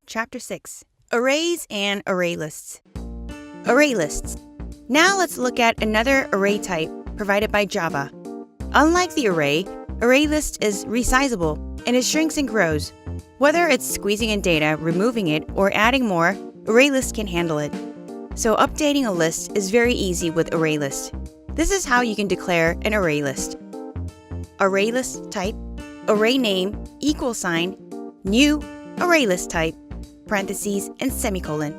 Chapter 6, Arrays and ArrayLists. ArrayLists. Now let's look at another array type provided by Java. Unlike the array, ArrayList is resizable and it shrinks and grows. Whether it's squeezing in data, removing it, or adding more, ArrayList can handle it. So updating a list is very easy with ArrayList. This is how you can declare an ArrayList. ArrayList type, array name, =, new, ArrayList type, parentheses, and semicolon.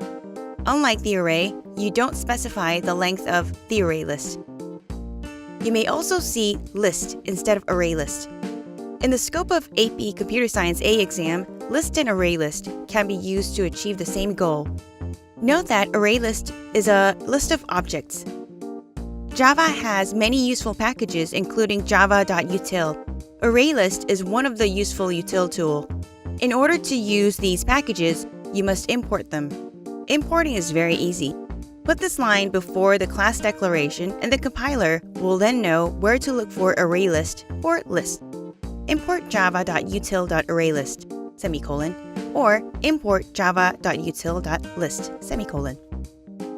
Unlike the array, you don't specify the length of the ArrayList. You may also see list instead of ArrayList. In the scope of AP Computer Science A exam, list and ArrayList can be used to achieve the same goal. Note that ArrayList is a list of objects. Java has many useful packages including java.util. ArrayList is one of the useful util tool. In order to use these packages, you must import them. Importing is very easy. Put this line before the class declaration and the compiler will then know where to look for ArrayList or list. Import java.util.ArrayList, semicolon, or import java.util.list, semicolon.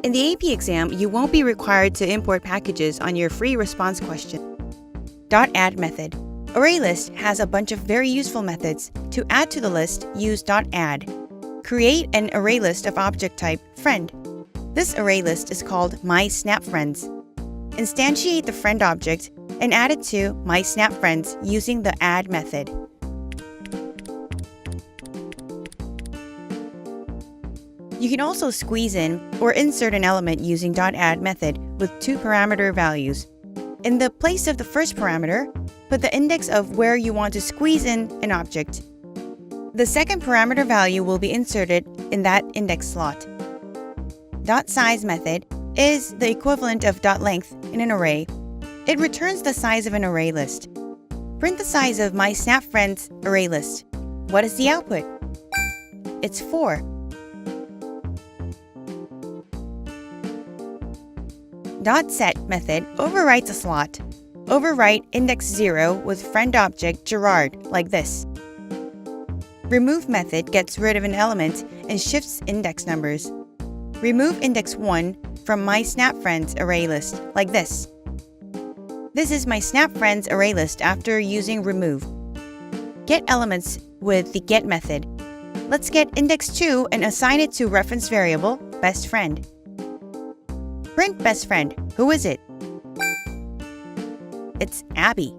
In the AP exam, you won't be required to import packages on your free response question. .add method. ArrayList has a bunch of very useful methods. To add to the list, use .add. Create an ArrayList of object type friend. This ArrayList is called mySnapFriends. Instantiate the friend object and add it to mySnapFriends using the add method. You can also squeeze in or insert an element using .add method with two parameter values. In the place of the first parameter, put the index of where you want to squeeze in an object. The second parameter value will be inserted in that index slot. .size method is the equivalent of .length in an array. It returns the size of an array list. Print the size of mySnapFriends ArrayList. What is the output? It's 4. .set method overwrites a slot. Overwrite index 0 with friend object Gerard, like this. Remove method gets rid of an element and shifts index numbers. Remove index 1 from mySnapFriends ArrayList, like this. This is mySnapFriends ArrayList after using remove. Get elements with the get method. Let's get index 2 and assign it to reference variable bestfriend. Print bestfriend. Who is it? It's Abby.